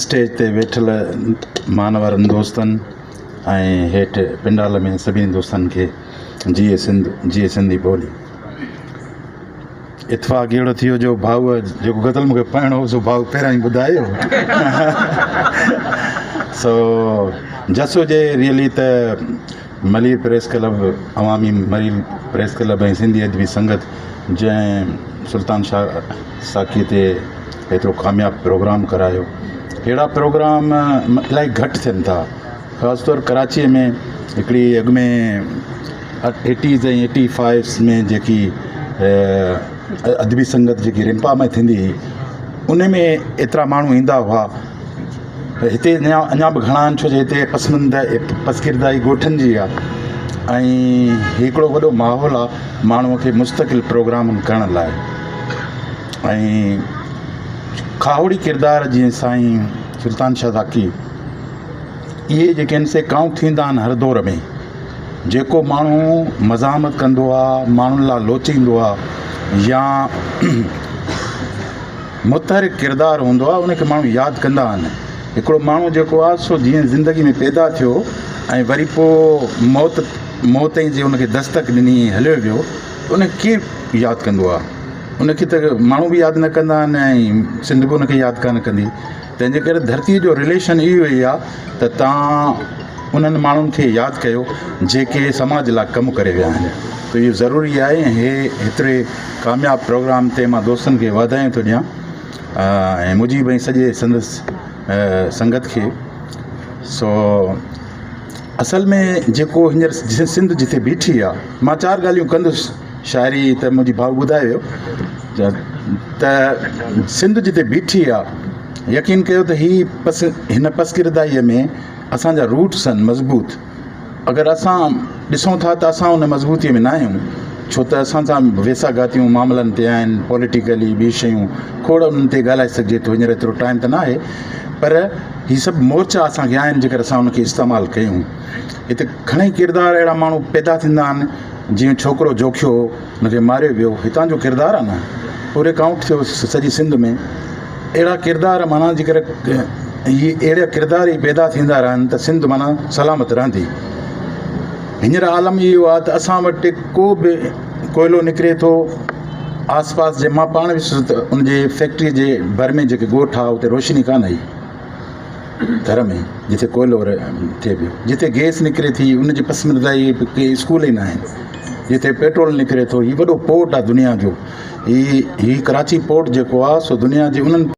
Stage ते वेठल मानवरनि दोस्तनि ऐं हेठि पिंडाल में सभिनी दोस्तनि खे जीए सिंधी ॿोली। इतफ़ाक़ अहिड़ो थी वियो जो भाऊ जेको गज़ल मूंखे पढ़णो हो सो भाऊ पहिरां ई ॿुधायो। सो जसो जे रियली त मलीर प्रेस क्लब, अवामी मलीर प्रेस क्लब ऐं सिंधी अदबी संगत जंहिं सुल्तान शाह साखी ते एतिरो कामयाबु प्रोग्राम करायो। अहिड़ा प्रोग्राम इलाही घटि थियनि था, ख़ासि तौर कराचीअ में हिकिड़ी अॻु में 80s ऐं 85s में जेकी अदबी संगत जेकी रिम्पा में थींदी हुई उन में एतिरा माण्हू ईंदा हुआ। हिते अञा बि घणा आहिनि, छो जो हिते पसकिरदाई ॻोठनि जी आहे ऐं हिकिड़ो वॾो माहौल आहे माण्हूअ खे मुस्तक़िल प्रोग्राम करण लाइ। ऐं खावड़ी किरदार जीअं साईं सुल्तान शाह साखी, इहे जेके आहिनि से काउंट थींदा आहिनि हर दौर में। जेको माण्हू मज़ामत कंदो आहे, माण्हुनि लाइ लोचींदो आहे या मुतहरिक किरदारु हूंदो आहे, उनखे माण्हू यादि कंदा आहिनि। हिकिड़ो माण्हू जेको आहे सो जीअं ज़िंदगी में पैदा थियो ऐं वरी पोइ मौत जी उनखे दस्तक ॾिनी, हलियो वियो, उनखे केरु यादि कंदो आहे? उनखे त माण्हू बि यादि न कंदा आहिनि ऐं सिंध बि उनखे यादि कान कंदी। तंहिंजे करे धरतीअ जो रिलेशन इहो ई आहे त तव्हां उन्हनि माण्हुनि खे यादि कयो जेके समाज लाइ कमु करे विया आहिनि। त इहो ज़रूरी आहे ऐं हेतिरे कामयाबु प्रोग्राम ते मां दोस्तनि खे वाधायूं थो ॾियां ऐं मुंहिंजी भई सॼे संदसि संगत खे। सो असल में जेको हींअर सिंध जिते बीठी आहे, मां 4 ॻाल्हियूं कंदुसि। शाइरी त मुंहिंजी भाउ ॿुधायो त सिंध जिते बीठी आहे, यकीन कयो त हिन पसकिरदाईअ में असांजा रूट्स आहिनि मज़बूत। अगरि असां ॾिसूं था त असां उन मज़बूतीअ में न आहियूं, छो त असां सां वेसा गातियूं मामलनि ते आहिनि, पॉलिटिकली ॿी शयूं खोड़ उन्हनि ते ॻाल्हाए सघिजे थो। हींअर एतिरो टाइम त न आहे, पर हीअ सभु मोर्चा असांखे आहिनि जेकर असां उनखे इस्तेमालु कयूं। हिते घणेई किरदार अहिड़ा माण्हू पैदा थींदा आहिनि, जीअं छोकिरो जोखियो हुनखे मारियो वियो, हितां जो किरदारु आहे न, पूरे काउंट थियो सॼी सिंध में। अहिड़ा किरदार माना जेकर इहे अहिड़ा किरदार ई पैदा थींदा रहनि त सिंध माना सलामत रहंदी। हींअर आलम इहो आहे त असां वटि को बि कोयलो निकिरे थो आसपास जे, मां पाण ॾिसो त उनजे फैक्ट्रीअ जे भर में जेके ॻोठ आहे उते रोशनी कान आई घर में, जिते कोयलो थिए पियो। जिते गैस निकिरे थी उनजे पसंदीदा के स्कूल ई न आहिनि। जिते पेट्रोल निकिरे थो, हीउ वॾो पोर्ट आहे दुनिया जो। ही कराची पोर्ट जेको आहे सो दुनिया जे उन्हनि